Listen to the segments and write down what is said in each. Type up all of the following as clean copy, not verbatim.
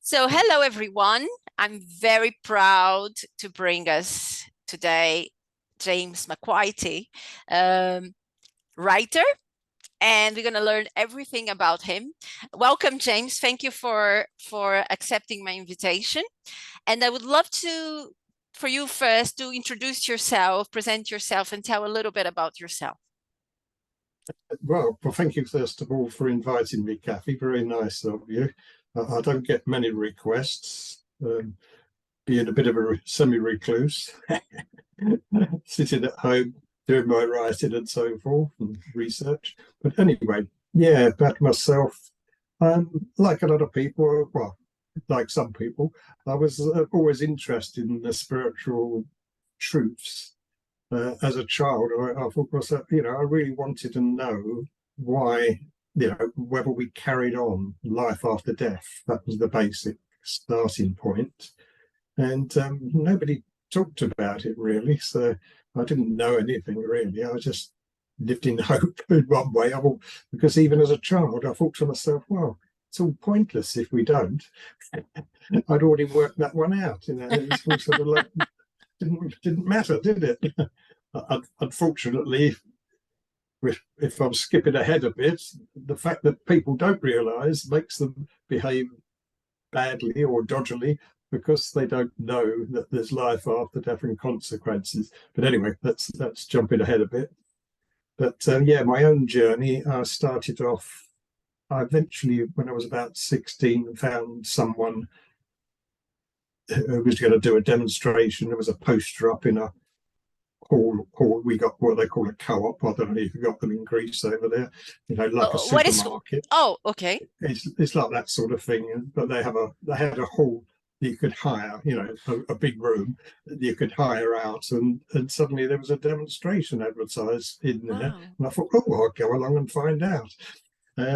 So hello, everyone. I'm very proud to bring us today James McQuitty, writer, and we're going to learn everything about him. Welcome, James. Thank you for accepting my invitation. And I would love for you first to introduce yourself, present yourself, and tell a little bit about yourself. Well, thank you first of all for inviting me, Kathy. Very nice of you. I don't get many requests, being a bit of a semi-recluse, sitting at home doing my writing and so forth and research. But anyway, yeah, about myself, like a lot of people, well, like some people, I was always interested in the spiritual truths. As a child, I thought myself, I really wanted to know why, whether we carried on life after death. That was the basic starting point. And nobody talked about it really. So I didn't know anything really. I just lived in hope in one way. Because even as a child, I thought to myself, well, it's all pointless if we don't. I'd already worked that one out. It's all sort of like, didn't matter, did it? Unfortunately, if I'm skipping ahead a bit, the fact that people don't realise makes them behave badly or dodgily because they don't know that there's life after death and consequences. But anyway, that's jumping ahead a bit. But yeah, my own journey, I started off, I eventually, when I was about 16, found someone who was going to do a demonstration. There was a poster up in a hall. We got what they call a co-op. I don't know if you got them in Greece over there. Like a supermarket. Okay. It's like that sort of thing. But they had a hall that you could hire. A big room that you could hire out, and suddenly there was a demonstration advertised in there, and I thought, oh, I'll go along and find out.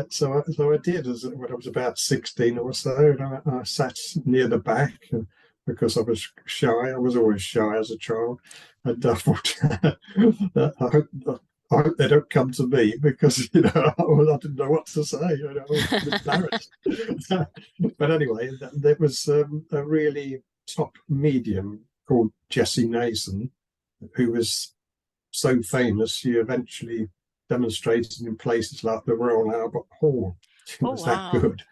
So I did. When I was about 16 or so, and I sat near the back. Because I was shy. I was always shy as a child. And I thought, I hope they don't come to me because, I didn't know what to say. I was embarrassed. But anyway, there was a really top medium called Jessie Nason, who was so famous, she eventually demonstrated in places like the Royal Albert Hall. She was that good.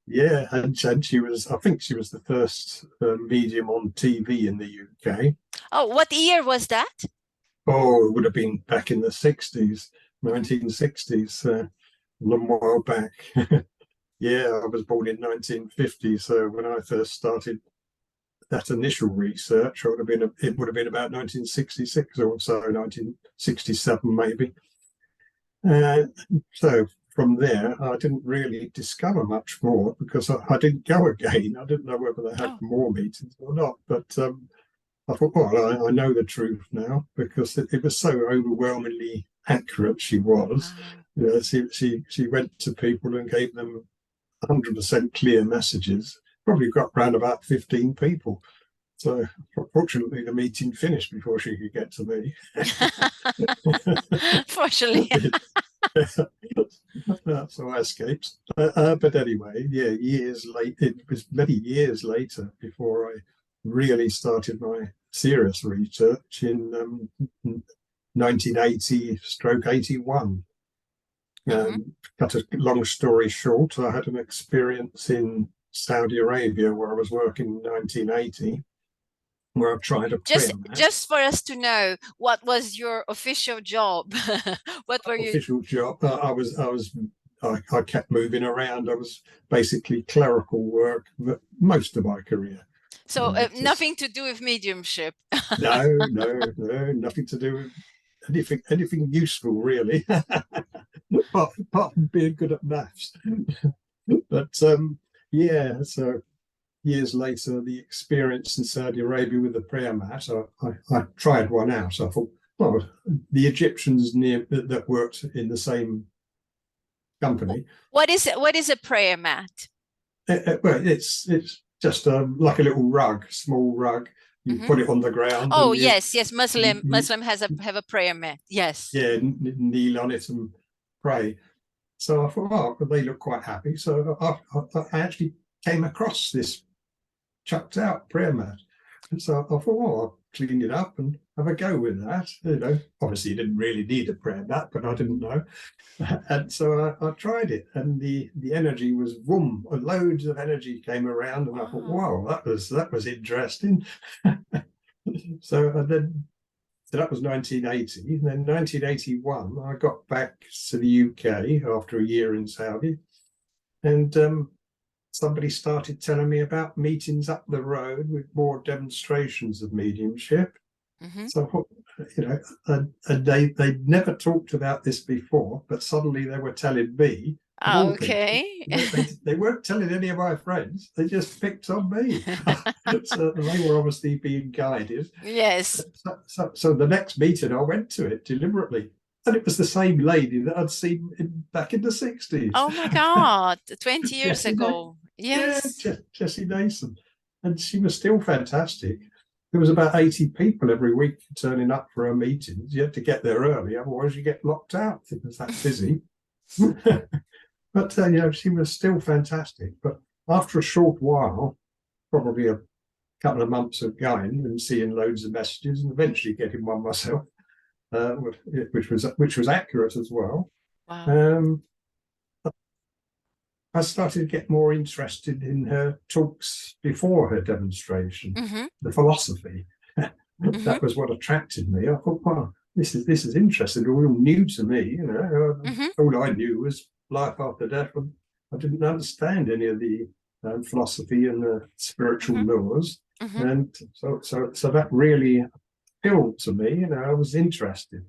Yeah, and she was, I think she was the first medium on TV in the UK. Oh, what year was that? Oh, it would have been back in the 60s, 1960s, a long while back. Yeah, I was born in 1950, so when I first started that initial research, it would have been about 1966 or so, 1967 maybe. So from there, I didn't really discover much more because I didn't go again. I didn't know whether they had more meetings or not. But I thought, well, I know the truth now because it was so overwhelmingly accurate. She was. She went to people and gave them 100% clear messages. Probably got around about 15 people. So fortunately, the meeting finished before she could get to me. Fortunately. So I escaped. But anyway, yeah, it was many years later before I really started my serious research in 1980/81. Cut a long story short, I had an experience in Saudi Arabia where I was working in 1980. Where I tried just for us to know, what was your official job? What were you? Official job? I kept moving around. I was basically clerical work, but most of my career. So nothing to do with mediumship. No, nothing to do with anything useful really, apart from being good at maths. But yeah, so. Years later, the experience in Saudi Arabia with the prayer mat, I tried one out. I thought, well, the Egyptians that worked in the same company. What is a prayer mat? Well, it's just like a little rug, small rug. You put it on the ground. Oh, yes. Muslim have a prayer mat. Yes. Yeah, kneel on it and pray. So I thought, oh, they look quite happy. So I actually came across this chucked out prayer mat. And so I thought, oh, I'll clean it up and have a go with that. You know, obviously you didn't really need a prayer mat, but I didn't know. And so I tried it, and the energy was boom, loads of energy came around, and I thought, wow, that was interesting. So that was 1980. And then 1981, I got back to the UK after a year in Saudi, and somebody started telling me about meetings up the road with more demonstrations of mediumship. Mm-hmm. So, you know, and they'd never talked about this before, but suddenly they were telling me, of all Okay. people, they weren't telling any of my friends, they just picked on me. So they were obviously being guided. Yes. So the next meeting, I went to it deliberately. And it was the same lady that I'd seen back in the 60s. Oh my God, 20 years ago. Yes. Yeah, Jessie Nason. And she was still fantastic. There was about 80 people every week turning up for her meetings. You had to get there early, otherwise you get locked out. It was that busy. But you know, she was still fantastic. But after a short while, probably a couple of months of going and seeing loads of messages, and eventually getting one myself, which was accurate as well. Wow. I started to get more interested in her talks before her demonstration, the philosophy. That was what attracted me. I thought, wow, this is interesting, all new to me. You know, all I knew was life after death. I didn't understand any of the philosophy and the spiritual laws, and so that really appealed to me. You know, I was interested.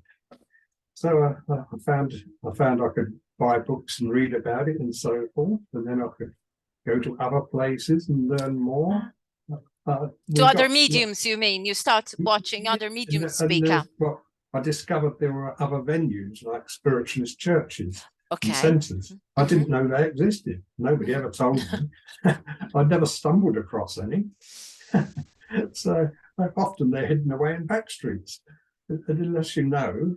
So I found I could buy books and read about it and so forth, and then I could go to other places and learn more. To other mediums, you mean? You start watching other mediums speak up. Well, I discovered there were other venues like spiritualist churches and Okay. centres. I didn't know they existed. Nobody ever told me. I'd never stumbled across any. So often they're hidden away in back streets. And unless you know,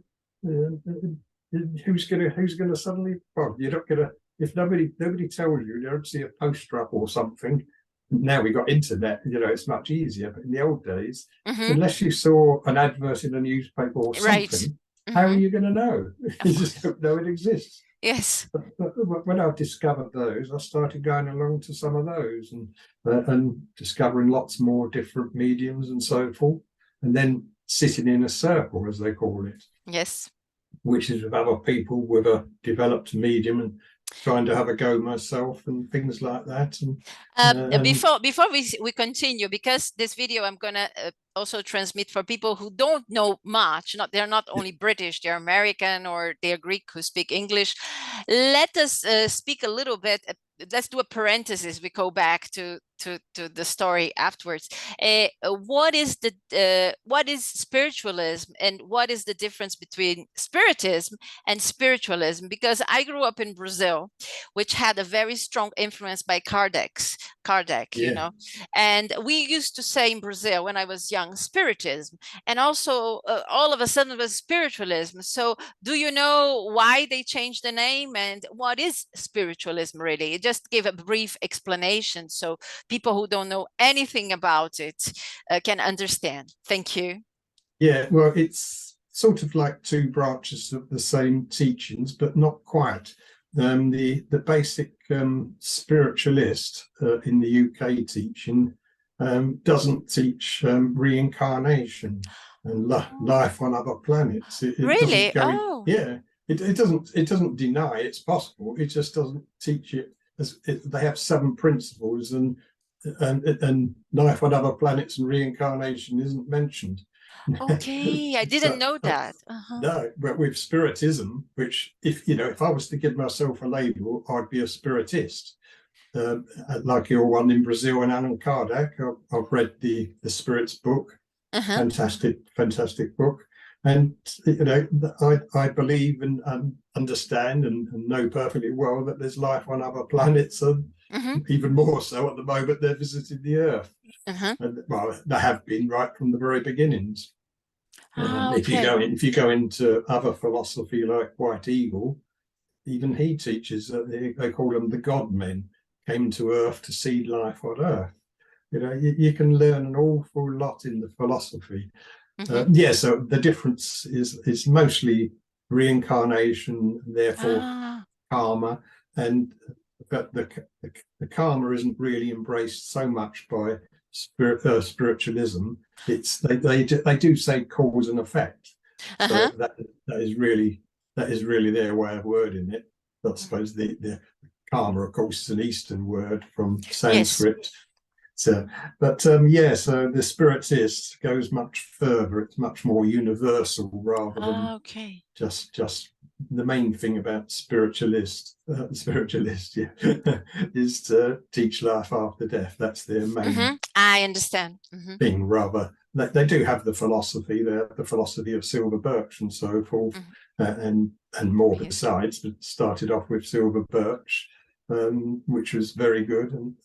who's gonna suddenly, well, you're not gonna, if nobody tells you, you don't see a poster up or something. Now we got internet, you know, it's much easier, but in the old days, unless you saw an advert in a newspaper or something, how are you going to know? You just don't know it exists. Yes. But when I discovered those, I started going along to some of those and discovering lots more different mediums and so forth, and then sitting in a circle, as they call it. Yes. Which is with other people with a developed medium, and trying to have a go myself and things like that. And before we continue, because this video I'm gonna also transmit for people who don't know much, they're not only British, they're American or they're Greek who speak English. Let us speak a little bit. Let's do a parenthesis. We go back to the story afterwards. What is spiritualism, and what is the difference between spiritism and spiritualism? Because I grew up in Brazil, which had a very strong influence by Kardec, you know, and we used to say in Brazil when I was young, spiritism, and also all of a sudden it was spiritualism. So do you know why they changed the name, and what is spiritualism really? Just give a brief explanation so people who don't know anything about it can understand. Thank you. Yeah, well, it's sort of like two branches of the same teachings, but not quite. The basic spiritualist in the UK teaching doesn't teach reincarnation and life on other planets. It really? It doesn't deny it's possible. It just doesn't teach it. They have 7 principles, and life on other planets and reincarnation isn't mentioned. Okay, I didn't know that. No, but with spiritism, which if I was to give myself a label, I'd be a spiritist. Like your one in Brazil and Allan Kardec. I've read the Spirits book, fantastic book, and I believe and understand and know perfectly well that there's life on other planets, and even more so at the moment they're visiting the Earth. And, well, they have been right from the very beginnings. Okay. If you go into other philosophy like White Eagle, even he teaches that they call them the God men, came to Earth to seed life on Earth. You know, you can learn an awful lot in the philosophy. Yeah, so the difference is mostly reincarnation, therefore karma, and but the karma isn't really embraced so much by spiritualism. It's they do say cause and effect, so that is really their way of wording it. I suppose the karma, of course, is an Eastern word from Sanskrit. Yes. So, but yeah, so the spiritist goes much further. It's much more universal rather than just the main thing about spiritualist, yeah, is to teach life after death. That's their main. I understand. Thing rather. They do have the philosophy, the philosophy of silver birch and so forth, and more besides. But started off with silver birch, which was very good, and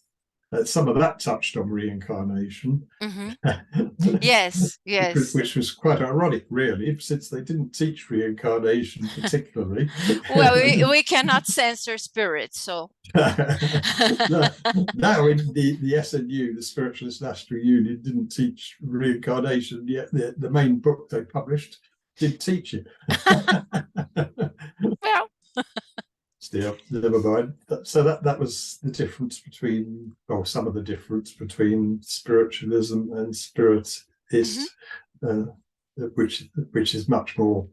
some of that touched on reincarnation. Yes. Which was quite ironic, really, since they didn't teach reincarnation particularly. Well, we cannot censor spirits, so. No, in the SNU, the Spiritualist National Union, didn't teach reincarnation, yet the main book they published did teach it. Well. Still, never mind. So that was the difference between, or some of the difference between spiritualism and spiritist, which is much more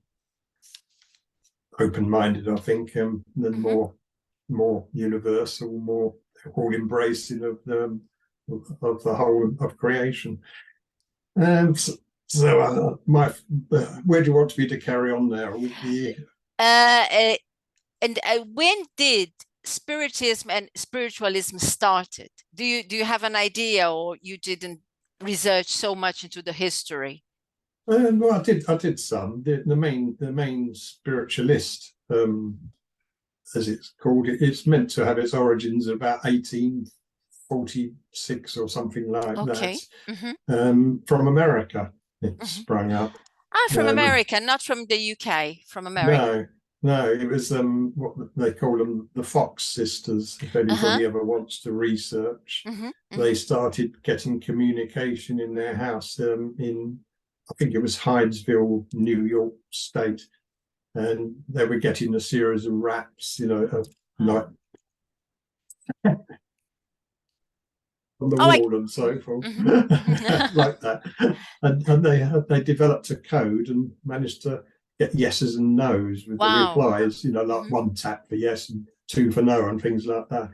open-minded, I think, than more universal, more all embracing of the whole of creation. And so, where do you want me to carry on now with the? And when did spiritism and spiritualism started? Do you have an idea, or you didn't research so much into the history? Well, I did some. The main spiritualist, as it's called, it's meant to have its origins about 1846 or something like that. From America, it sprang up. From America, not from the UK. From America. No, it was what they call them, the Fox sisters. If anybody ever wants to research, they started getting communication in their house in, I think it was Hydesville, New York State, and they were getting a series of raps, like on the wall and so forth, like that, and they developed a code and managed to get yeses and nos with the replies, like 1 tap for yes and 2 for no and things like that.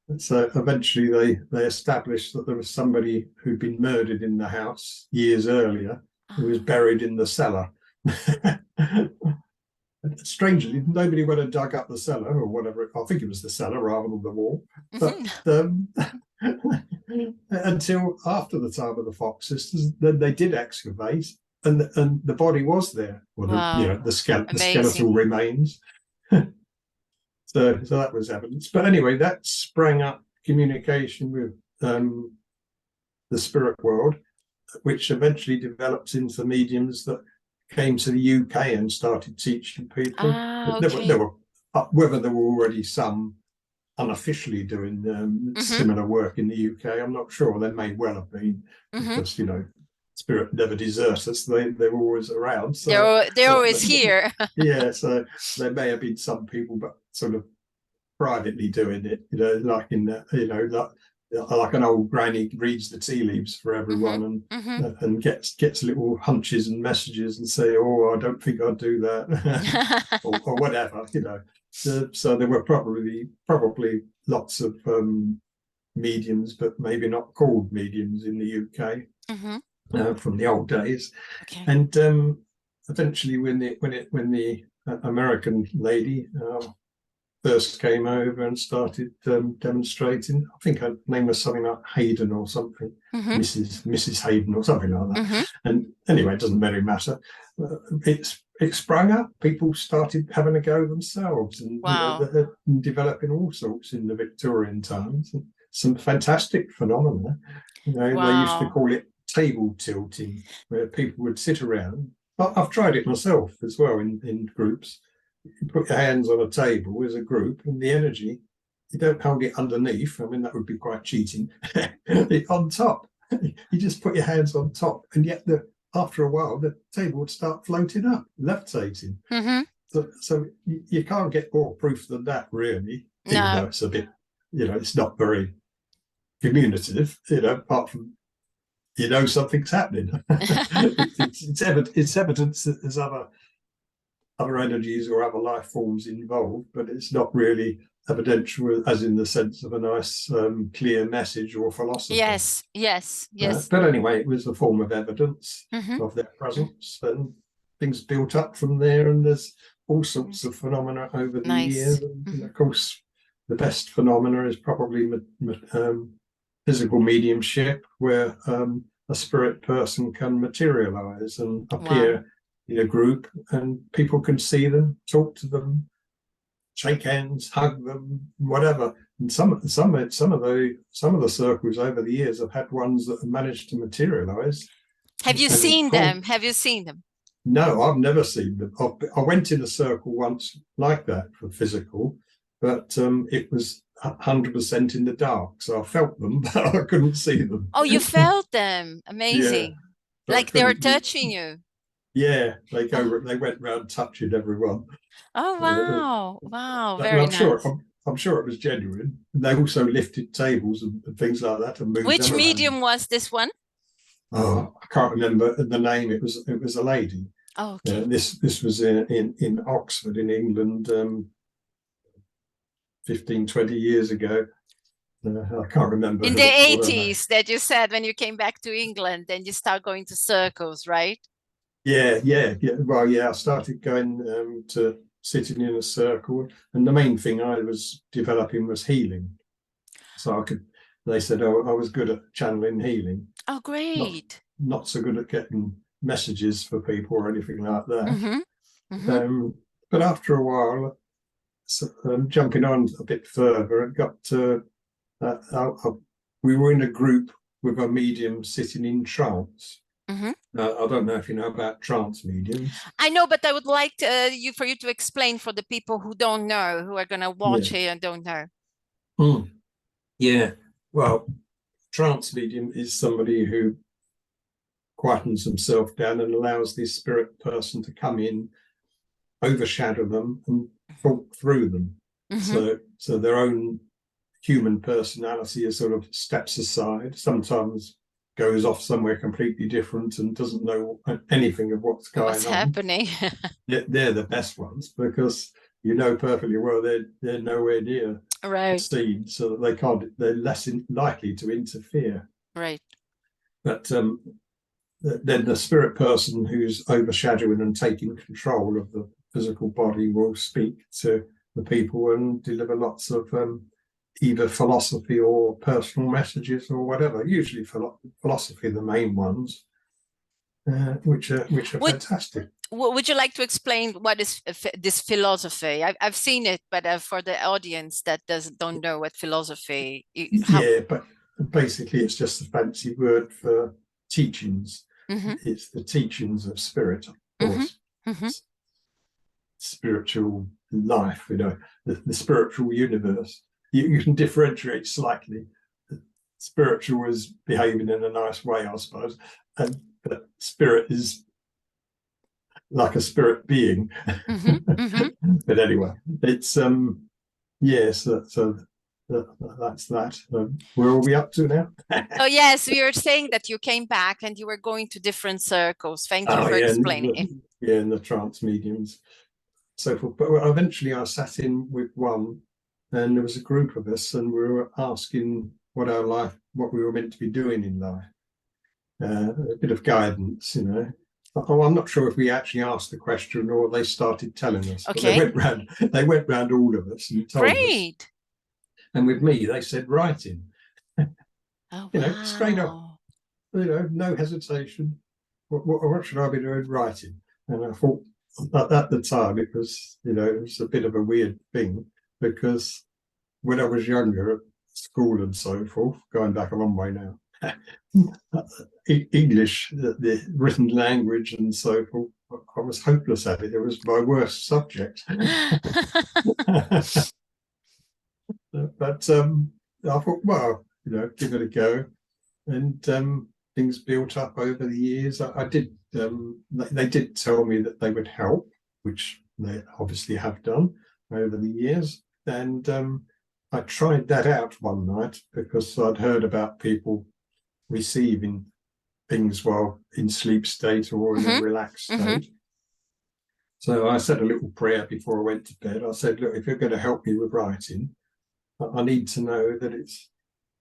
And so eventually they established that there was somebody who'd been murdered in the house years earlier, who was buried in the cellar. Strangely, nobody went and dug up the cellar or whatever. I think it was the cellar rather than the wall. But until after the time of the Fox sisters, then they did excavate, and the body was there. Well, the skeletal remains. So that was evidence. But anyway, that sprang up communication with the spirit world, which eventually developed into mediums that came to the UK and started teaching people. There were whether there were already some unofficially doing similar work in the UK, I'm not sure. There may well have been, because spirit never deserts us. They were always around. So they're always here. Yeah, so there may have been some people, but sort of privately doing it, like in like an old granny reads the tea leaves for everyone and gets little hunches and messages and say, oh, I don't think I'd do that, or whatever, So there were probably lots of mediums, but maybe not called mediums in the UK from the old days. And eventually, when the American lady first came over and started demonstrating, I think her name was something like Hayden or something, Mrs. Hayden or something like that. And anyway, it doesn't really matter. It sprung up. People started having a go themselves and developing all sorts in the Victorian times. Some fantastic phenomena. They used to call it table tilting, where people would sit around. I've tried it myself as well in groups. you put your hands on a table as a group, and the energy, you don't hold it underneath. I mean, that would be quite cheating. On top, you just put your hands on top, and yet after a while, the table would start floating up, levitating. Mm-hmm. So you can't get more proof than that, really. Even though No. it's a bit, it's not very communicative, apart from something's happening. It's evidence that there's other energies or other life forms involved, but it's not really evidential as in the sense of a nice clear message or philosophy. Yes, yes, yes. But anyway, it was a form of evidence Mm-hmm. of their presence, and things built up from there, and there's all sorts of phenomena over the years. And of course, the best phenomena is probably physical mediumship, where a spirit person can materialize and appear in a group, and people can see them, talk to them, shake hands, hug them, whatever. And some of the circles over the years have had ones that have managed to materialize. Have you seen them? Have you seen them? No, I've never seen them. I went in a circle once like that for physical, but it was 100% in the dark, so I felt them, but I couldn't see them. Oh, you felt them. Amazing. Yeah, like they were touching you. Yeah, they went round touching everyone. Oh wow. Wow, And very I'm nice. I'm sure it was genuine. They also lifted tables and things like that and moved Which them medium around. was this one? Oh, I can't remember the name. It was a lady. Oh, okay. This was in Oxford in England 15, 20 years ago. I can't remember. In the 80s that you said when you came back to England and you start going to circles, right? Yeah. Well, yeah, I started going to sitting in a circle, and the main thing I was developing was healing. So they said, oh, I was good at channeling healing. Oh, great. Not so good at getting messages for people or anything like that. Mm-hmm. Mm-hmm. But after a while, jumping on a bit further, it got to we were in a group with a medium sitting in trance. Mm-hmm. I don't know if you know about trance mediums. I know, but I would like for you to explain for the people who don't know, who are going to watch here and don't know. Yeah. Well, trance medium is somebody who quietens himself down and allows this spirit person to come in, overshadow them, and talk through them. Mm-hmm. So their own human personality is sort of steps aside, sometimes goes off somewhere completely different and doesn't know anything of what's going on. Happening. They're the best ones because you know perfectly well they're nowhere near the scene, so that they're less likely to interfere. Right. But then the spirit person who's overshadowing and taking control of the physical body will speak to the people and deliver lots of either philosophy or personal messages or whatever. Usually philosophy are the main ones, which are fantastic. Would you like to explain what is this philosophy? I've seen it, but for the audience that don't know what philosophy. Yeah, but basically it's just a fancy word for teachings. Mm-hmm. It's the teachings of spirit, of course. Mm-hmm. Spiritual life, the spiritual universe. You can differentiate slightly. Spiritual is behaving in a nice way, I suppose, but spirit is like a spirit being. Mm-hmm. Mm-hmm. But anyway, it's yes. So that's that. Where are we up to now? Oh yes, we were saying that you came back and you were going to different circles. Thank you for explaining. In the trance mediums, so forth. But eventually, I sat in with one, and there was a group of us, and we were asking what we were meant to be doing in life. A bit of guidance, Oh, I'm not sure if we actually asked the question or they started telling us. Okay. But they went round all of us and told us. And with me, they said writing. Oh, wow. Straight up. No hesitation. What should I be doing? Writing. And I thought at the time it was a bit of a weird thing because when I was younger at school and so forth, going back a long way now, English, the written language and so forth, I was hopeless at it. It was my worst subject. But I thought, well, give it a go. And things built up over the years. I did. They did tell me that they would help, which they obviously have done over the years. And I tried that out one night because I'd heard about people receiving things while in sleep state or in a relaxed state. So I said a little prayer before I went to bed. I said, look, if you're going to help me with writing, I need to know that it's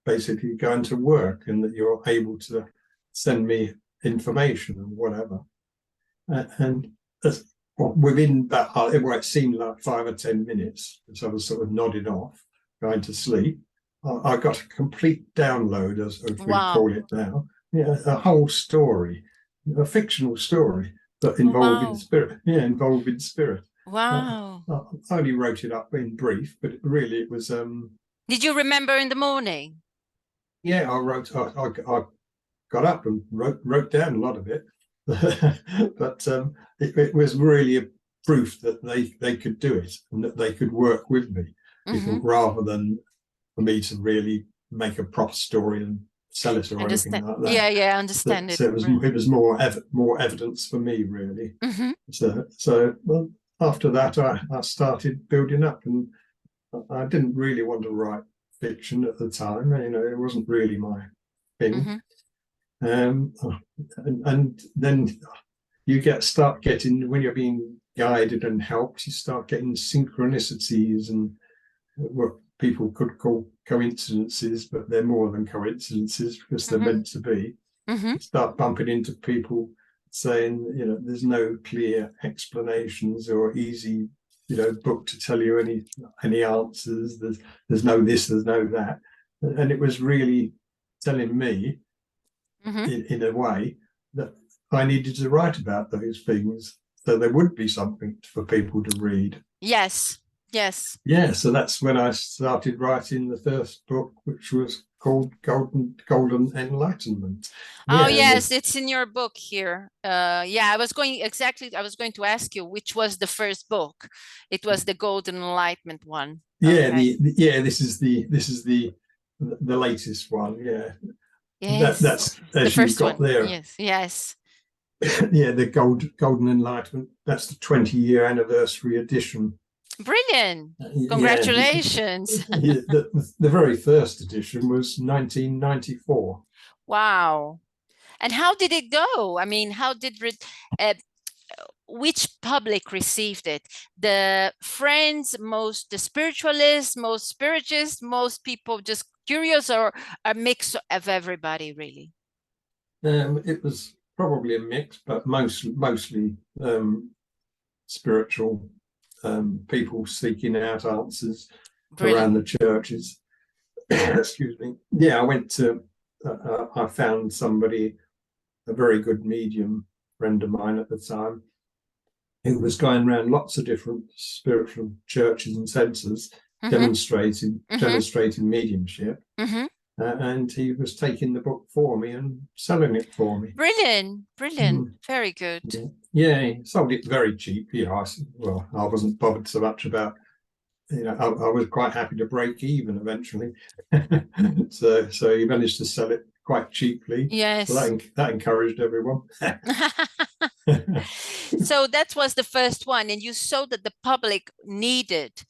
basically going to work and that you're able to send me information and whatever. And within that, it seemed like 5 or 10 minutes, as I was sort of nodding off, going to sleep, I got a complete download, as we call it now. Yeah, a whole story, a fictional story, but involving spirit. Yeah, involving spirit. Wow. I only wrote it up in brief, but it was. Did you remember in the morning? Yeah, I got up and wrote down a lot of it, but it was really a proof that they could do it and that they could work with me, rather than for me to really make a proper story and sell it or anything like that. Yeah, understand it. So it was more evidence for me, really. So well, after that, I started building up, and I didn't really want to write fiction at the time. It wasn't really my thing. And then you start getting, when you're being guided and helped, you start getting synchronicities and what people could call coincidences, but they're more than coincidences because they're meant to be. You start bumping into people saying, there's no clear explanations or easy book to tell you any answers. There's no this, there's no that. And it was really telling me in a way that I needed to write about those things so there would be something for people to read. Yes. Yeah, so that's when I started writing the first book, which was called Golden Enlightenment. Oh, yes, it's in your book here. I was going to ask you which was the first book. It was the Golden Enlightenment one. Yeah, okay. This is the latest one. Yeah, yes, that's the first got one. there. Yes. Yeah, the Golden Enlightenment. That's the 20-year anniversary edition. Brilliant! Congratulations. The very first edition was 1994. Wow. And how did it go? I mean, which public received it? The friends, the spiritualists, most spiritists, most people just curious, or a mix of everybody, really? It was probably a mix, but mostly spiritual people seeking out answers. Brilliant. Around the churches. Excuse me. Yeah, I went to. I found somebody, a very good medium friend of mine at the time, who was going around lots of different spiritual churches and centres, demonstrating mediumship. And he was taking the book for me and selling it for me. Brilliant. Very good. Yeah, he sold it very cheap. I wasn't bothered so much about, I was quite happy to break even eventually. so he managed to sell it quite cheaply. Yes. So that encouraged everyone. So that was the first one, and you saw that the public needed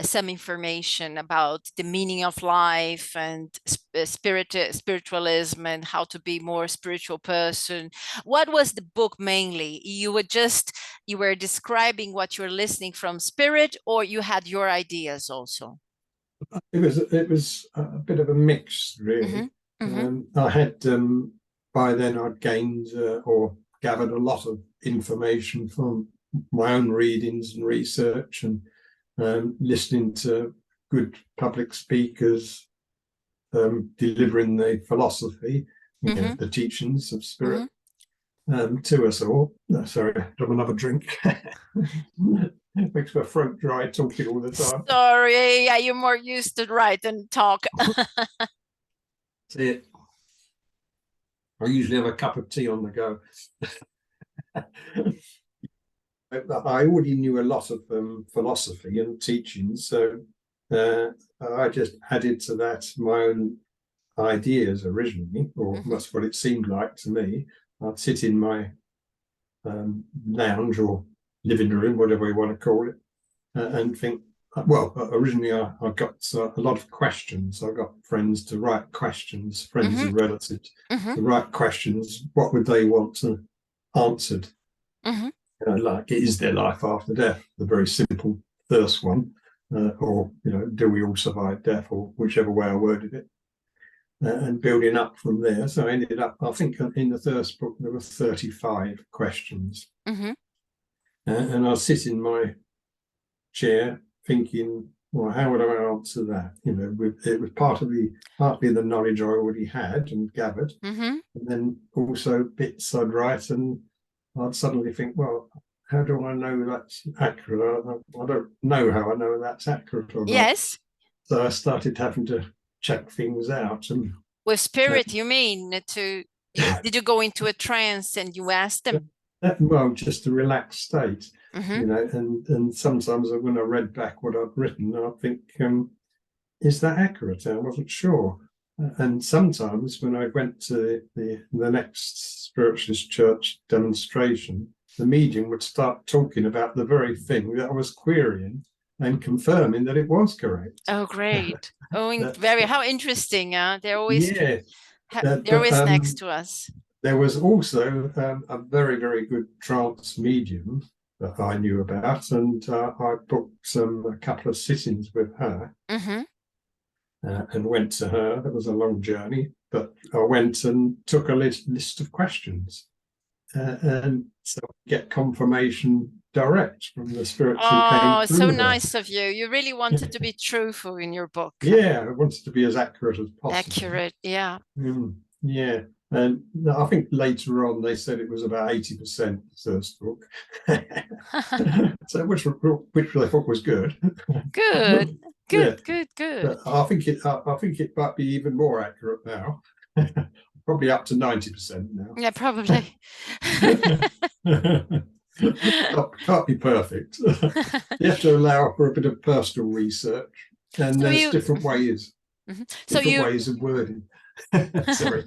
some information about the meaning of life and spiritualism and how to be more spiritual person. What was the book mainly? You were describing what you're listening from spirit, or you had your ideas also? It was a bit of a mix, really. I had by then I'd gained or gathered a lot of information from my own readings and research, and listening to good public speakers delivering the philosophy, the teachings of spirit to us all. Sorry, have another drink. It makes my throat dry talking all the time. Sorry, yeah, you're more used to write than talk. See it. I usually have a cup of tea on the go. I already knew a lot of philosophy and teaching, so I just added to that my own ideas originally, or that's what it seemed like to me. I'd sit in my lounge or living room, whatever you want to call it, and think, well, originally I got a lot of questions. I got friends to write questions, friends and relatives to write questions. What would they want to answered? Like, is there life after death? The very simple first one, or do we all survive death, or whichever way I worded it, and building up from there. So I ended up, I think, in the first book there were 35 questions, and I sit in my chair thinking, well, how would I answer that? It was partly the knowledge I already had and gathered, and then also bits I'd write, and I'd suddenly think, well, how do I know that's accurate? I don't know how I know that's accurate or not. Yes. So I started having to check things out. And with spirit, you mean? Did you go into a trance and you asked them? Well, just a relaxed state, and sometimes when I read back what I'd written, I think, is that accurate? I wasn't sure. And sometimes when I went to the next spiritualist church demonstration, the medium would start talking about the very thing that I was querying and confirming that it was correct. Oh, great. How interesting. They're always, they're always next to us. There was also a very, very good trance medium that I knew about, and I booked a couple of sittings with her. And went to her. It was a long journey, but I went and took a list of questions, and so I get confirmation direct from the spirit who came through. So nice of you. You really wanted to be truthful in your book. Yeah, I wanted to be as accurate as possible. Accurate, yeah. Yeah, and I think later on they said it was about 80% the first book, so which they thought was good. Good. Good. But I think it might be even more accurate now. Probably up to 90% now. Yeah, probably. Can't be perfect. You have to allow for a bit of personal research, and there's different ways. Different ways of wording. Sorry.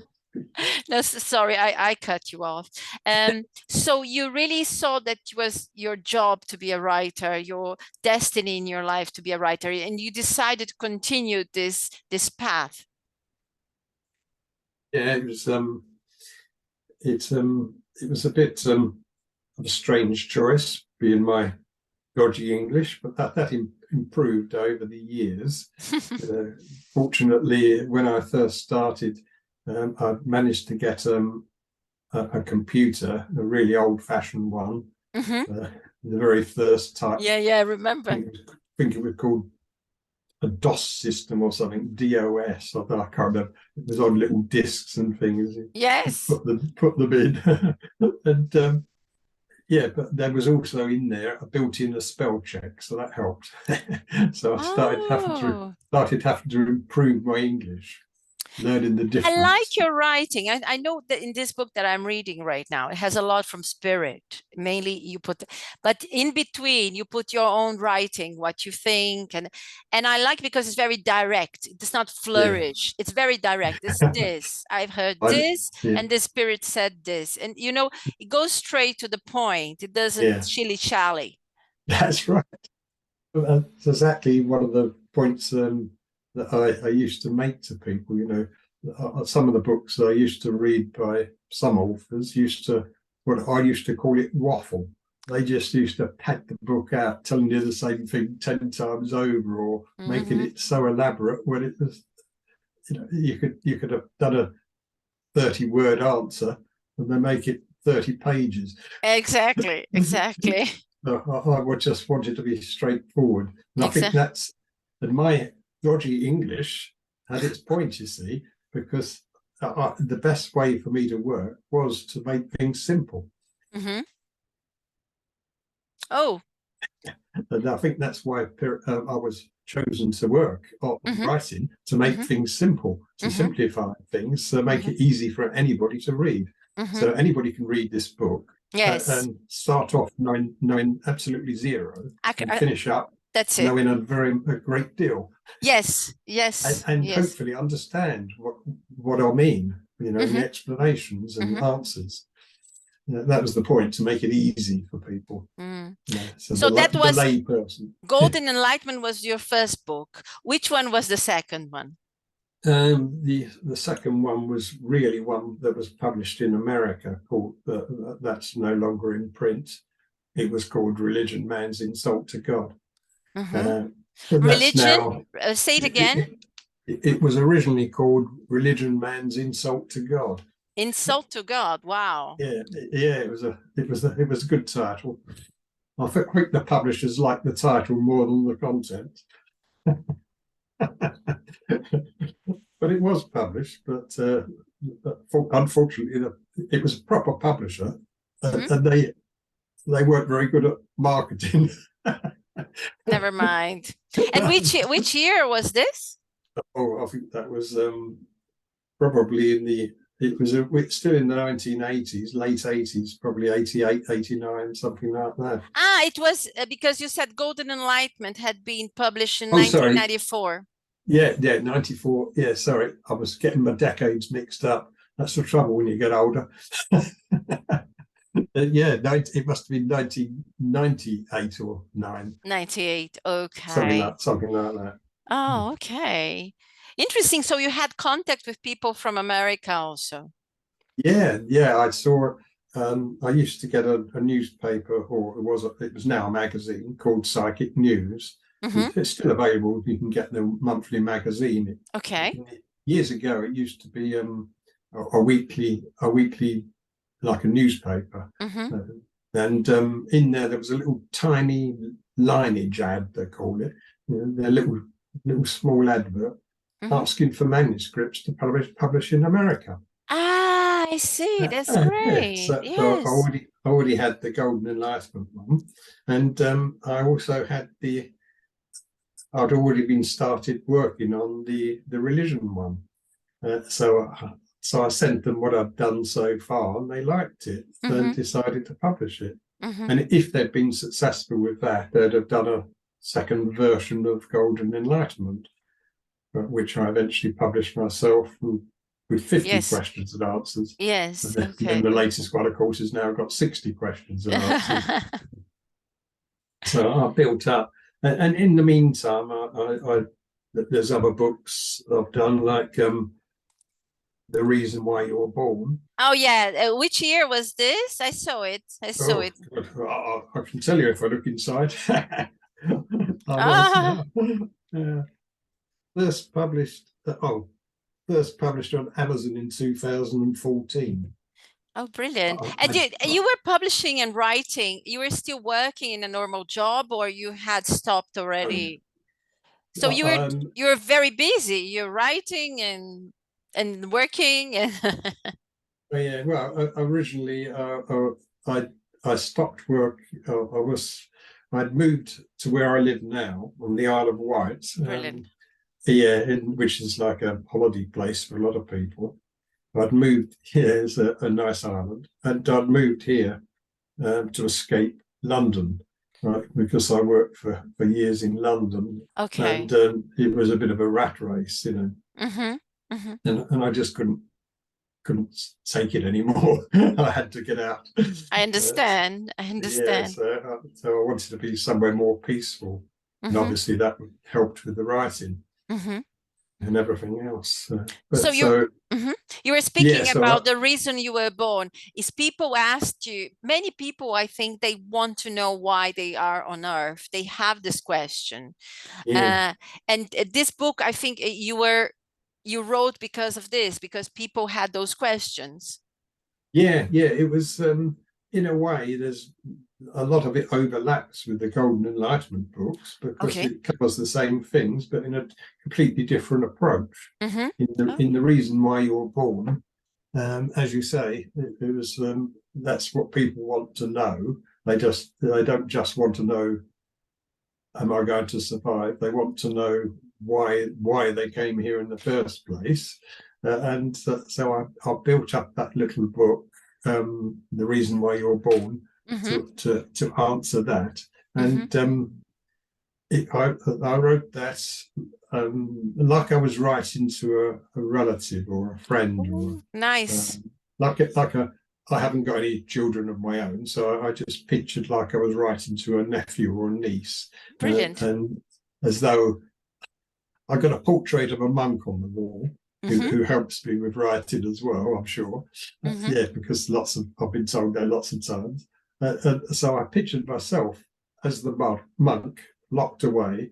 No, sorry, I cut you off. So you really saw that it was your job to be a writer, your destiny in your life to be a writer, and you decided to continue this path. Yeah, it was a bit of a strange choice, being my dodgy English, but that improved over the years. Fortunately, when I first started, I managed to get a computer, a really old-fashioned one, the very first type. Yeah, I remember. I think it was called a DOS system or something, DOS. I can't remember. It was on little discs and things. Yes. Put them in, and yeah, but there was also in there a built-in spell check, so that helped. So I started having to improve my English. Learning the difference. I like your writing. I know that in this book that I'm reading right now, it has a lot from spirit. Mainly you put, but in between you put your own writing, what you think, and I like because it's very direct. It does not flourish. Yeah. It's very direct. It's this. I've heard this, and the spirit said this, and it goes straight to the point. It doesn't shilly-shally. That's right. That's exactly one of the points that I used to make to people. Some of the books I used to read by some authors what I used to call it waffle. They just used to pack the book out, telling you the same thing 10 times over, or making it so elaborate when it was, you could have done a 30-word answer and they make it 30 pages. Exactly. I would just want it to be straightforward. And I think that's, and my dodgy English had its point, you see, because the best way for me to work was to make things simple. Oh. And I think that's why I was chosen to work on writing, to make things simple, to simplify things, to make it easy for anybody to read. So anybody can read this book, Yes. and start off knowing absolutely zero, and finish up That's it. knowing a great deal. Yes, yes, And yes. hopefully understand what I mean, the explanations and answers. That was the point, to make it easy for people. So that the was lay person. Golden Enlightenment was your first book. Which one was the second one? The second one was really one that was published in America, called that's no longer in print. It was called Religion, Man's Insult to God. Religion? Now, say it again. It was originally called Religion, Man's Insult to God. Insult to God. Wow. Yeah, it was a good title. I think the publishers liked the title more than the content. But it was published, but unfortunately it was a proper publisher, and they weren't very good at marketing. Never mind. And which year was this? Oh, I think that was probably it's still in the 1980s, late 80s, probably 88, 89, something like that. It was because you said Golden Enlightenment had been published in 1994. Yeah, 94. Yeah, sorry, I was getting my decades mixed up. That's the trouble when you get older. Yeah, it must have been 1998 or 9. 98, okay. Something like that. Oh, okay. Interesting. So you had contact with people from America also? Yeah, I saw. I used to get a newspaper, or it was now a magazine called Psychic News. It's still available. You can get the monthly magazine. Okay. Years ago, it used to be a weekly, like a newspaper. And in there was a little tiny lineage ad, they called it. A little small advert asking for manuscripts to publish in America. I see. That's great. So I already had the Golden Enlightenment one, and I also had I'd already been started working on the religion one. So I sent them what I'd done so far, and they liked it and decided to publish it. And if they'd been successful with that, they'd have done a second version of Golden Enlightenment, which I eventually published myself with 50 questions and answers. Yes. And the latest one, of course, has now got 60 questions and answers. So I built up. And in the meantime, there's other books I've done, like The Reason Why You Were Born. Oh, yeah. Which year was this? I saw it. I can tell you if I look inside. First published on Amazon in 2014. Oh, brilliant. And you were publishing and writing. You were still working in a normal job, or you had stopped already? So you were very busy. You're writing and working. Yeah, well, originally I stopped work. I'd moved to where I live now on the Isle of Wight. Brilliant. Which is like a holiday place for a lot of people. I'd moved here, it's a nice island, and I'd moved here to escape London, right? Because I worked for years in London. Okay. And it was a bit of a rat race, And I just couldn't take it anymore. I had to get out. I understand. Yeah, so I wanted to be somewhere more peaceful. And obviously that helped with the writing. And everything else. You were speaking about the reason you were born. Is people asked you, many people, I think they want to know why they are on Earth. They have this question. And this book, I think you wrote because of this, because people had those questions. Yeah, it was, in a way, there's a lot of it overlaps with the Golden Enlightenment books, because it covers the same things, but in a completely different approach. In the Reason Why You Were Born, as you say, it was that's what people want to know. They don't just want to know, am I going to survive? They want to know why they came here in the first place. So I built up that little book the reason why you're born, to answer that. And I wrote that like I was writing to a relative or a friend, or nice. I haven't got any children of my own, so I just pictured like I was writing to a nephew or a niece. Brilliant. And as though I got a portrait of a monk on the wall who helps me with writing as well, I'm sure. Yeah, because I've been told that lots of times. So I pictured myself as the monk, locked away,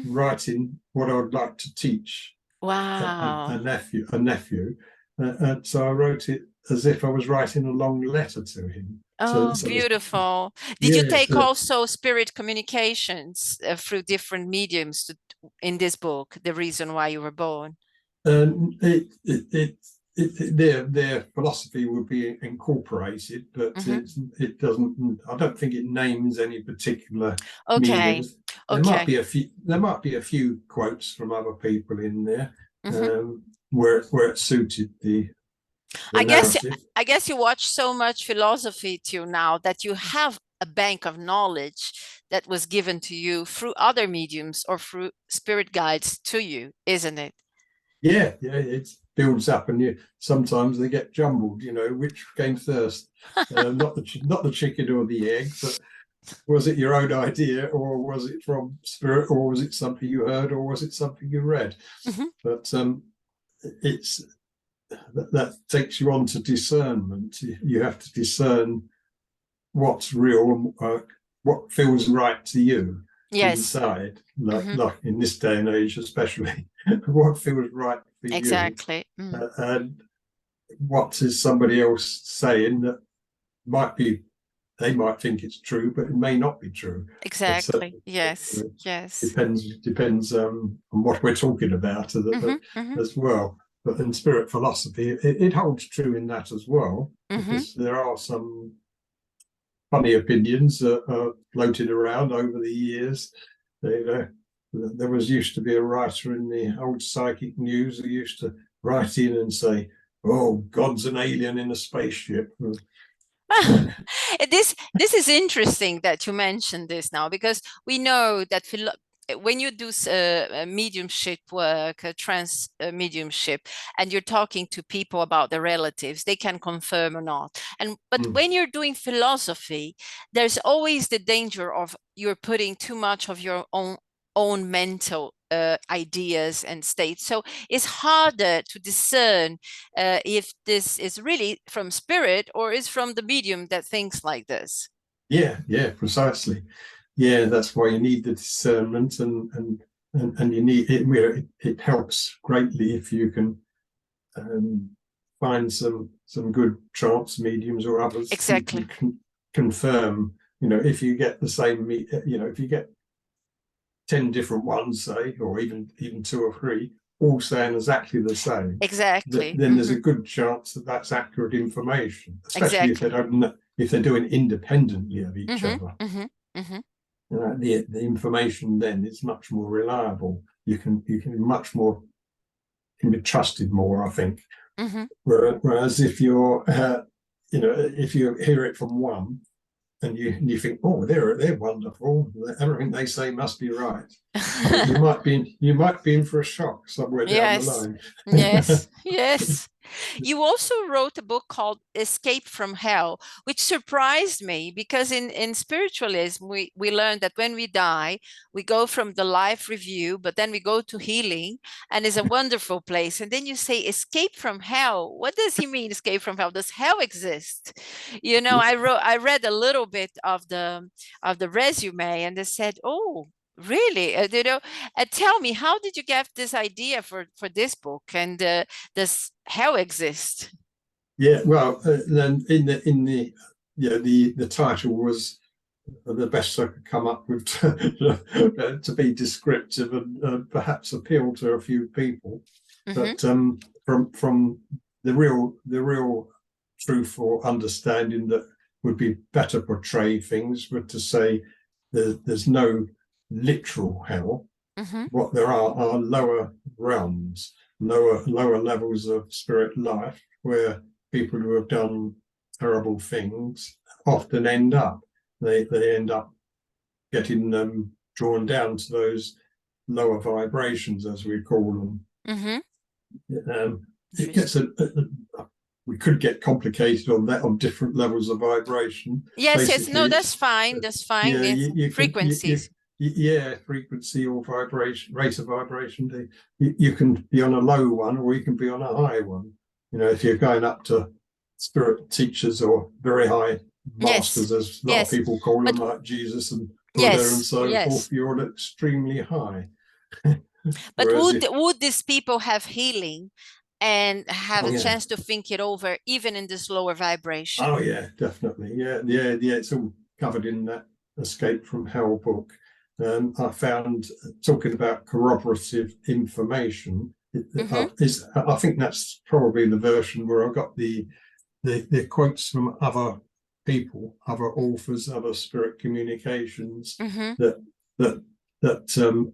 writing what I would like to teach a nephew. And so I wrote it as if I was writing a long letter to him. Oh, so beautiful. Did you take also spirit communications through different mediums in this book, The Reason Why You Were Born? Their philosophy would be incorporated, but it doesn't. I don't think it names any particular mediums. There might be a few. There might be a few quotes from other people in there where it suited the narrative. I guess you watch so much philosophy too now that you have a bank of knowledge that was given to you through other mediums or through spirit guides to you, isn't it? Yeah, it builds up, and sometimes they get jumbled. Which came first, not the chicken or the egg, but was it your own idea, or was it from spirit, or was it something you heard, or was it something you read? But that takes you on to discernment. You have to discern what's real and what feels right to you inside. Like in this day and age, especially, what feels right for you. Exactly. And what is somebody else saying that they might think it's true, but it may not be true. Exactly. Yes. Depends on what we're talking about as well. But in spirit philosophy, it holds true in that as well, because there are some funny opinions floated around over the years. There used to be a writer in the old psychic news who used to write in and say, "Oh, God's an alien in a spaceship." This is interesting that you mentioned this now, because we know that when you do mediumship work, trans mediumship, and you're talking to people about their relatives, they can confirm or not. But when you're doing philosophy, there's always the danger of you're putting too much of your own mental ideas and states. So it's harder to discern if this is really from spirit or is from the medium that thinks like this. Yeah, precisely. Yeah, that's why you need the discernment, and you need it. It helps greatly if you can find some good trance mediums or others who can confirm. If you get the same, if you get 10 different ones, say, or even 2 or 3, all saying exactly the same. Exactly. Then there's a good chance that that's accurate information, especially if they're doing independently of each other. The information then is much more reliable. You can be trusted more, I think. Whereas if you're, if you hear it from one, and you think, oh, they're wonderful, everything they say must be right. you might be in for a shock somewhere down the line. Yes. You also wrote a book called Escape from Hell, which surprised me, because in spiritualism we learned that when we die we go from the life review, but then we go to healing, and it's a wonderful place. And then you say escape from hell. What does he mean, escape from hell? Does hell exist? I read a little bit of the resume, and they said, oh, really? Tell me, how did you get this idea for this book? And does hell exist? Yeah, well, then the title was the best I could come up with to be descriptive and perhaps appeal to a few people. But from the real truth or understanding that would be better portray things, but to say there's no literal hell. What there are lower realms, lower levels of spirit life, where people who have done terrible things often end up. They end up getting drawn down to those lower vibrations, as we call them. It gets we could get complicated on that, on different levels of vibration. Yes, yes, no, that's fine. That's fine. Yeah, you Frequencies. Yeah, frequency or vibration, rate of vibration. You can be on a low one, or you can be on a high one. You know, if you're going up to spirit teachers or very high masters, as a lot of people call them, like Jesus and Buddha and so forth, you're extremely high. But would these people have healing and have a chance to think it over, even in this lower vibration? Oh yeah, definitely. Yeah. It's all covered in that Escape from Hell book. I found, talking about corroborative information, I think that's probably the version where I got the quotes from other people, other authors, other spirit communications that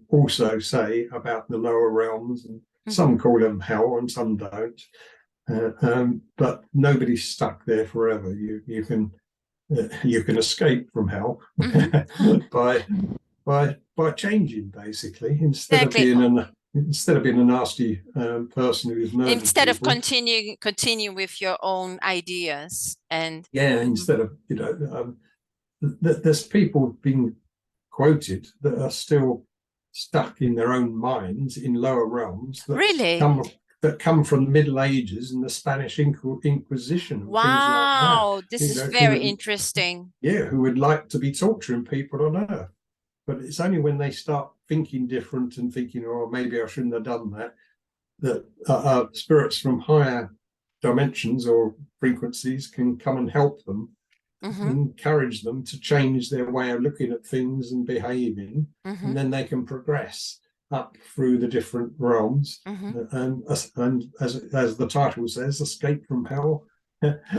also say about the lower realms, and some call them hell and some don't. But nobody's stuck there forever. You can escape from hell by changing, basically, instead of being a nasty person who's murdered instead people. of continuing with your own ideas. And instead of, there's people being quoted that are still stuck in their own minds in lower realms that come from the Middle Ages and the Spanish Inquisition. Wow, things like that. This is very interesting. Yeah, who would like to be torturing people on Earth. But it's only when they start thinking different and thinking, oh, maybe I shouldn't have done that, that spirits from higher dimensions or frequencies can come and help them, encourage them to change their way of looking at things and behaving, and then they can progress up through the different realms, and as the title says, escape from hell,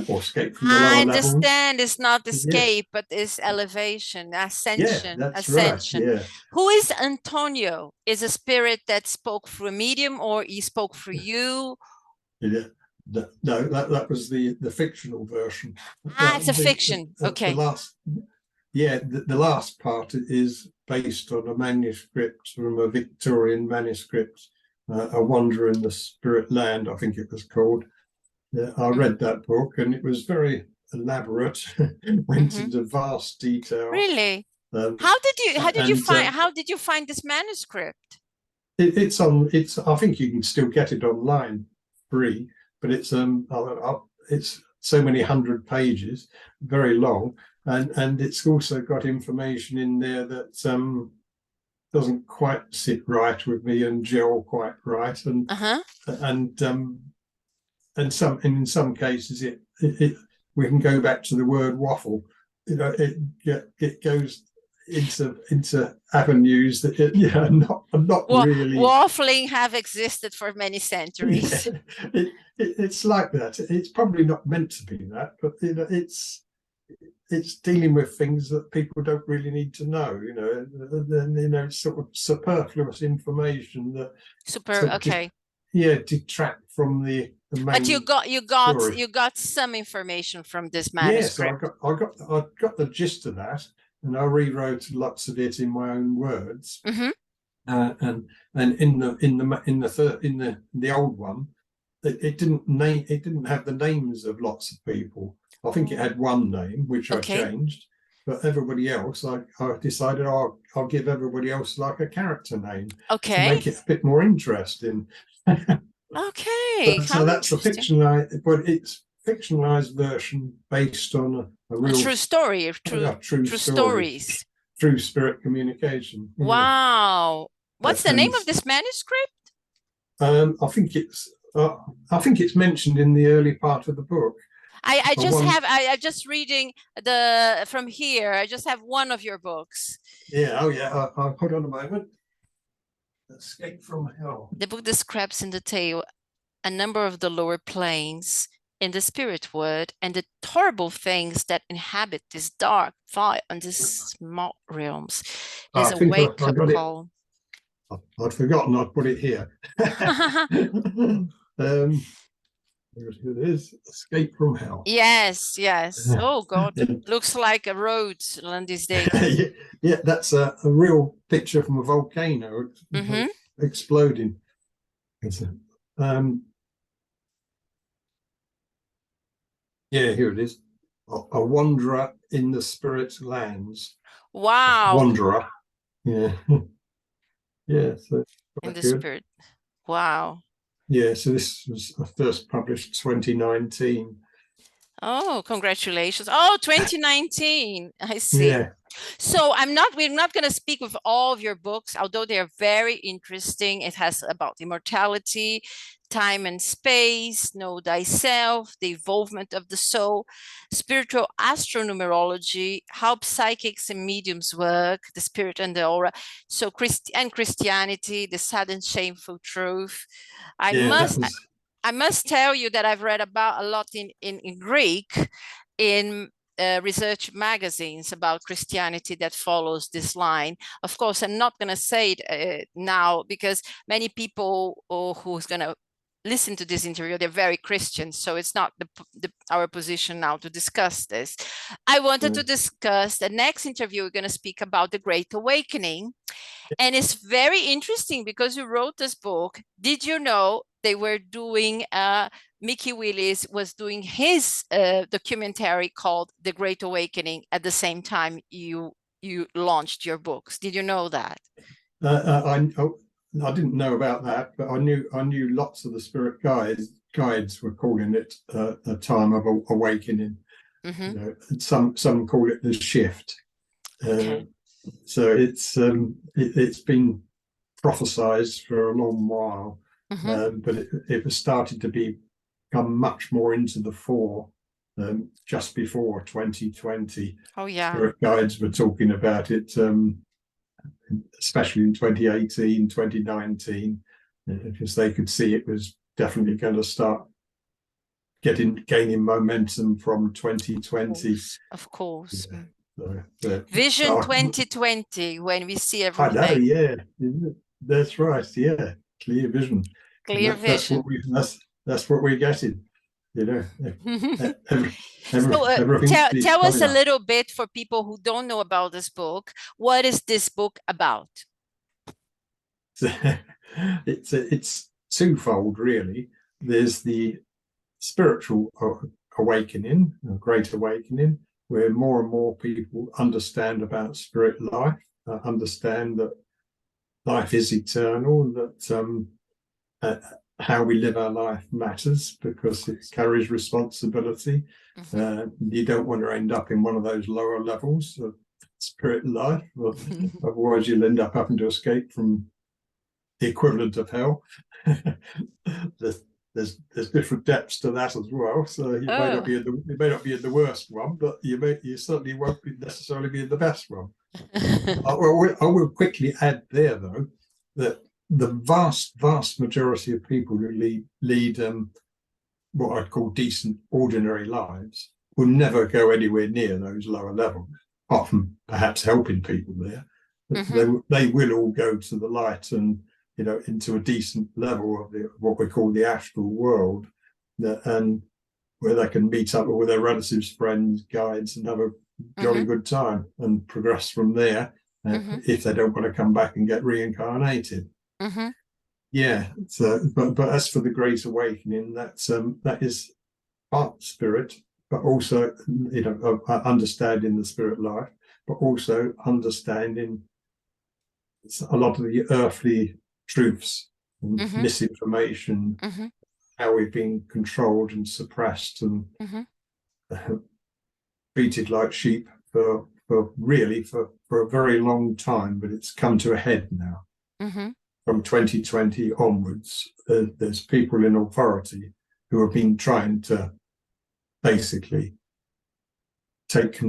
or escape from the lower levels. I understand. It's not escape, but it's elevation, ascension. Yeah, that's ascension. Right. Yeah. Who is Antonio? Is a spirit that spoke through a medium, or he spoke through you? Yeah. No, that was the fictional version. It's a fiction. Okay. The last part is based on a manuscript from a Victorian manuscript, A Wander in the Spirit Land, I think it was called. I read that book, and it was very elaborate. Went into vast detail. Really? How did you find this manuscript? It's I think you can still get it online free, but it's so many hundred pages, very long, and it's also got information in there that doesn't quite sit right with me and gel quite right, and in some cases we can go back to the word waffle. It goes into avenues that not really. Waffling have existed for many centuries. Yeah, it's like that. It's probably not meant to be that, but it's dealing with things that people don't really need to know. Sort of superfluous information that detract from the main. But you got some information from this manuscript. Yes, I got the gist of that, and I rewrote lots of it in my own words. And in the old one, it didn't have the names of lots of people. I think it had one name, which I changed, but everybody else, I decided I'll give everybody else like a character name to make it a bit more interesting. So that's a fictionalized, but it's fictionalized version based on a real true story, true stories, true spirit communication. Wow. What's the name of this manuscript? I think it's mentioned in the early part of the book. I'm just reading from here. I just have one of your books. Yeah. Oh yeah. I'll hold on a moment. Escape from Hell. The book describes in detail a number of the lower planes in the spirit world and the horrible things that inhabit this dark fire and these small realms. There's a wake-up call. I'd forgotten I'd put it here. Here it is, Escape from Hell. Yes, yes. Oh God, looks like a road on these days. Yeah, that's a real picture from a volcano exploding. Yeah, here it is. A wanderer in the spirit's lands. Wow. Wanderer. Yeah. Yeah, so In the good. spirit. Wow. Yeah, so this was first published 2019. Oh, congratulations. Oh, 2019. I see. Yeah. So we're not going to speak of all of your books, although they are very interesting. It has about immortality, time and space, know thyself, the evolvement of the soul, spiritual astronumerology, how psychics and mediums work, the spirit and the aura. So Christianity, the sad and shameful truth. I must tell you that I've read about a lot in Greek in research magazines about Christianity that follows this line. Of course, I'm not going to say it now because many people who's going to listen to this interview, they're very Christian, so it's not our position now to discuss this. I wanted to discuss the next interview. We're going to speak about the Great Awakening. And it's very interesting because you wrote this book. Did you know they were doing Miki Willis was doing his documentary called The Great Awakening at the same time you launched your books? Did you know that? I didn't know about that, but I knew lots of the spirit guides were calling it a time of awakening. You know, some call it the shift. Okay. So it's been prophesized for a long while, but it was started to become much more into the fore just before 2020. Oh yeah. Spirit guides were talking about it, especially in 2018, 2019, because they could see it was definitely going to start gaining momentum from 2020. Of course. Yeah. Vision 2020, when we see everything. I know, yeah, that's right. Yeah, clear vision. Clear vision. That's what we're getting. You know, tell us a little bit for people who don't know about this book. What is this book about? It's twofold, really. There's the spiritual awakening, a great awakening, where more and more people understand about spirit life, understand that life is eternal, that how we live our life matters because it carries responsibility. You don't want to end up in one of those lower levels of spirit life, otherwise you'll end up having to escape from the equivalent of hell. There's different depths to that as well. So you may not be in the worst one, but you certainly won't necessarily be in the best one. I will quickly add there, though, that the vast majority of people who lead what I'd call decent, ordinary lives will never go anywhere near those lower levels, apart from perhaps helping people there. They will all go to the light and, you know, into a decent level of what we call the astral world, and where they can meet up with their relatives, friends, guides, and have a jolly good time and progress from there if they don't want to come back and get reincarnated. Yeah. So, but as for the Great Awakening, that is part spirit, but also, you know, understanding the spirit life, but also understanding a lot of the earthly truths and misinformation, how we've been controlled and suppressed and treated like sheep for a very long time, but it's come to a head now. From 2020 onwards, there's people in authority who have been trying to basically take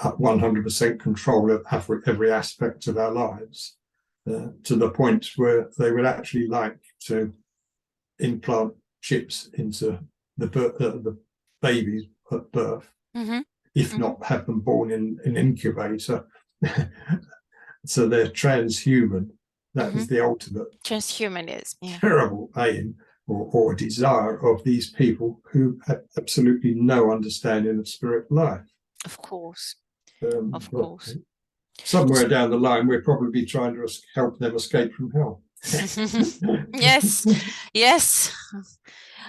100% control of every aspect of our lives, to the point where they would actually like to implant chips into the babies at birth, if not have them born in an incubator. So they're transhuman. That is the ultimate transhumanism. Terrible aim. or desire of these people who have absolutely no understanding of spirit life. Of course. Of But course. somewhere down the line, we're probably trying to help them escape from hell. Yes, yes.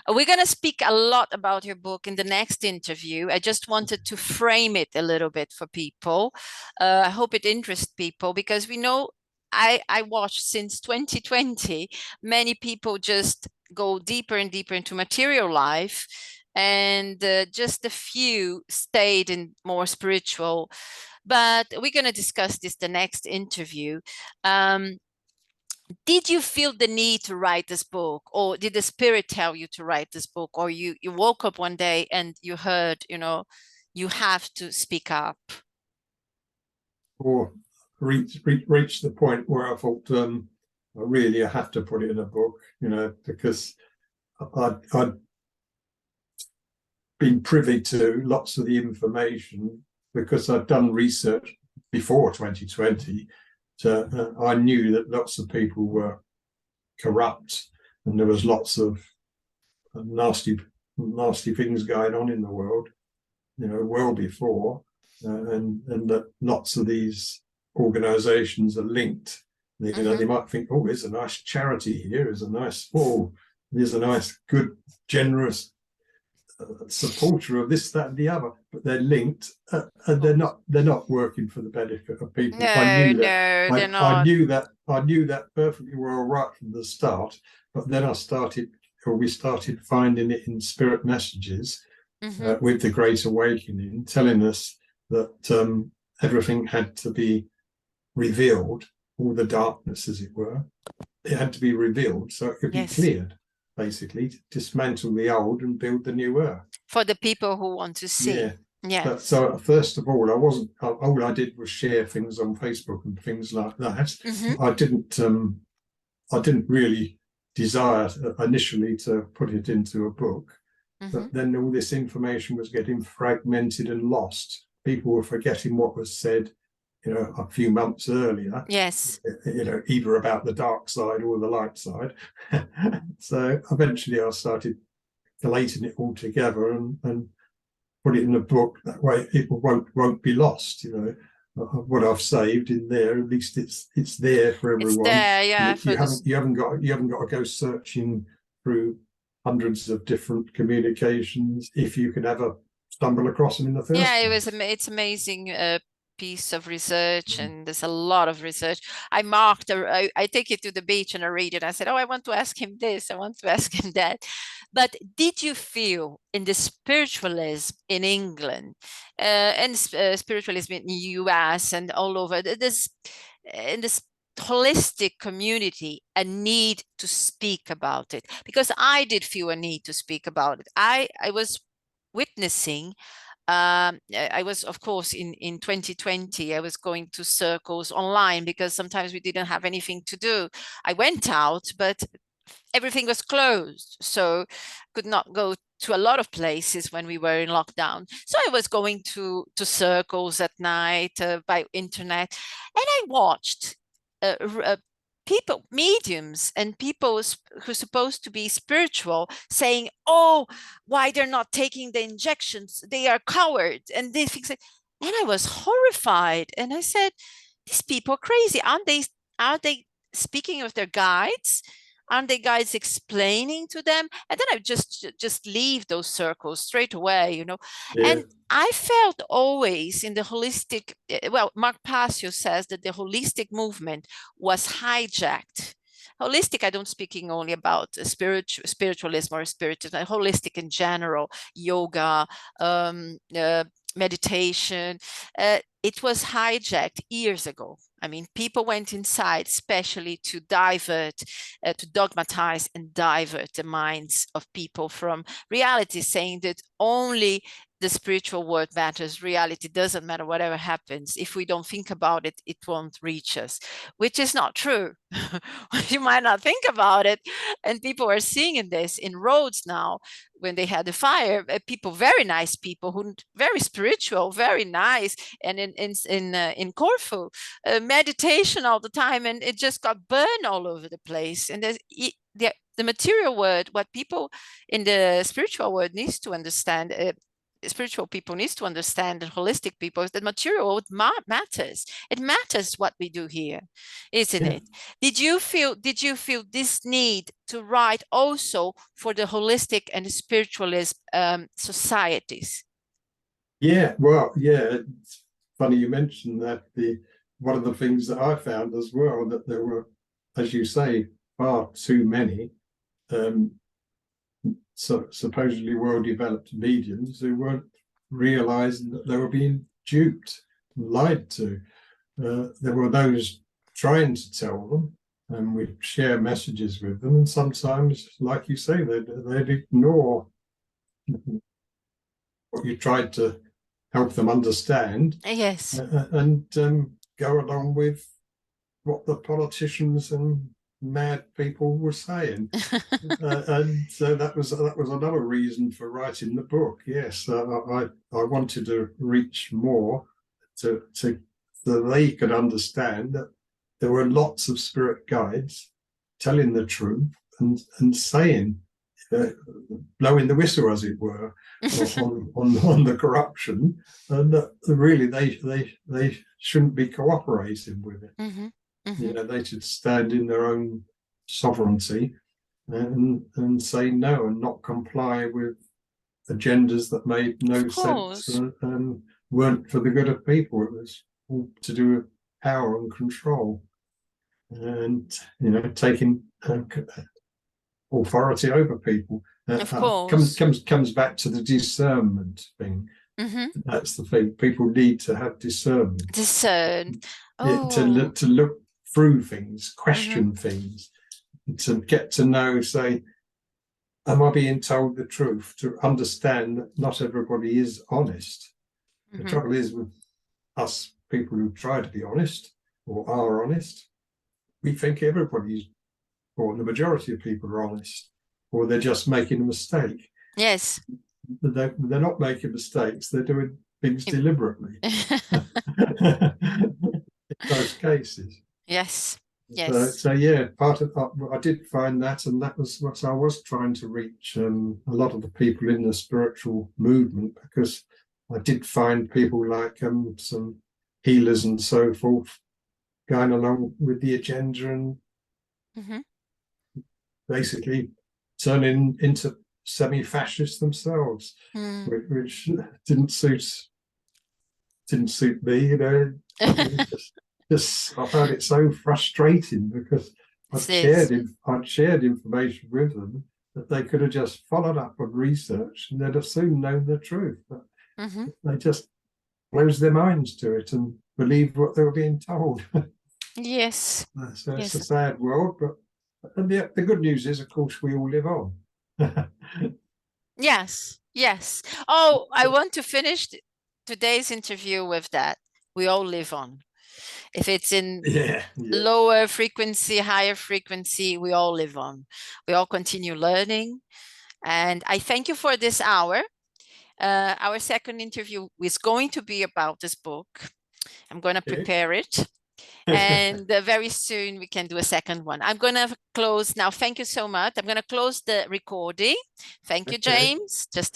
We're going to speak a lot about your book in the next interview. I just wanted to frame it a little bit for people. I hope it interests people, because we know I watched since 2020, many people just go deeper and deeper into material life, and just a few stayed in more spiritual. But we're going to discuss this the next interview. Did you feel the need to write this book, or did the spirit tell you to write this book, or you woke up one day and you heard, you have to speak up? Or reach the point where I thought, I have to put it in a book, because I'd been privy to lots of the information, because I'd done research before 2020. So I knew that lots of people were corrupt, and there was lots of nasty things going on in the world, well before, and that lots of these organizations are linked. They might think, oh, there's a nice charity here, there's a nice, there's a nice, good, generous supporter of this, that, and the other, but they're linked, and they're not working for the benefit of people. No, they're not. I knew that perfectly well right from the start. But then we started finding it in spirit messages, with the Great Awakening, telling us that everything had to be revealed, all the darkness, as it were. It had to be revealed so it could be cleared. Basically, to dismantle the old and build the new earth for the people who want to see. Yeah. So first of all, all I did was share things on Facebook and things like that. I didn't really desire initially to put it into a book, but then all this information was getting fragmented and lost. People were forgetting what was said, a few months earlier. Yes. Either about the dark side or the light side. So eventually I started collating it all together and put it in a book. That way it won't be lost. What I've saved in there, at least it's there for everyone. It's there, yeah. You haven't got to go searching through hundreds of different communications if you can ever stumble across them in the first place. It's amazing piece of research, and there's a lot of research. I take it to the beach and I read it. I said, I want to ask him this, I want to ask him that. But did you feel in the spiritualism in England and spiritualism in the US and all over in this holistic community a need to speak about it? Because I did feel a need to speak about it. I was witnessing. I was, of course, in 2020, I was going to circles online because sometimes we didn't have anything to do. I went out, but everything was closed, so could not go to a lot of places when we were in lockdown. So I was going to circles at night by internet, and I watched people, mediums and people who are supposed to be spiritual, saying, why they're not taking the injections, they are cowards, and they fix it. And I was horrified, and I said, these people are crazy. Aren't they speaking with their guides? Aren't they guides explaining to them? And then I just leave those circles straight away, And I felt always in the holistic, Mark Passio says that the holistic movement was hijacked. Holistic, I don't speaking only about spiritualism or spiritism, holistic in general, yoga, meditation. It was hijacked years ago. I mean, people went inside, especially to divert, to dogmatize and divert the minds of people from reality, saying that only the spiritual world matters. Reality doesn't matter. Whatever happens, if we don't think about it, it won't reach us, which is not true. You might not think about it. And people are seeing this in roads now. When they had the fire, people, very nice people, who very spiritual, very nice, and in Corfu, meditation all the time, and it just got burned all over the place. And the material world, what people in the spiritual world needs to understand, spiritual people needs to understand, and holistic people, is that material world matters. It matters what we do here, isn't it? Did you feel this need to write also for the holistic and spiritualist societies? Yeah, well, yeah, it's funny you mentioned that. One of the things that I found as well, that there were, as you say, far too many supposedly well-developed mediums who weren't realizing that they were being duped and lied to. There were those trying to tell them, and we'd share messages with them, and sometimes, like you say, they'd ignore what you tried to help them understand. Yes. And go along with what the politicians and mad people were saying. And so that was another reason for writing the book. Yes, I wanted to reach more so they could understand that there were lots of spirit guides telling the truth and saying, blowing the whistle, as it were, on the corruption, and that really they shouldn't be cooperating with it. Mm-hmm. Mm-hmm. They should stand in their own sovereignty and say no and not comply with agendas that made no sense and weren't for the good of people. It was all to do with power and control, and taking authority over people. Of course. Comes back to the discernment thing. Mm-hmm. That's the thing. People need to have discernment. Discern. To look through things, question things, to get to know, say, am I being told the truth? To understand that not everybody is honest. The trouble is with us people who try to be honest or are honest, we think everybody's, or the majority of people are honest, or they're just making a mistake. Yes. They're not making mistakes, they're doing things deliberately. In most cases. Yes. Yes. So yeah, part of I did find that, and that was what I was trying to reach a lot of the people in the spiritual movement, because I did find people like some healers and so forth going along with the agenda and basically turning into semi-fascists themselves, which didn't suit me. I found it so frustrating, because I'd shared information with them that they could have just followed up on research and they'd have soon known the truth. But they just closed their minds to it and believed what they were being told. Yes. So it's a sad world, but the good news is, of course, we all live on. Yes. Yes. Oh, I want to finish today's interview with that. We all live on. If it's in lower frequency, higher frequency, we all live on. We all continue learning. And I thank you for this hour. Our second interview is going to be about this book. I'm going to prepare it. And very soon we can do a second one. I'm going to close now. Thank you so much. I'm going to close the recording. Thank you, James. Just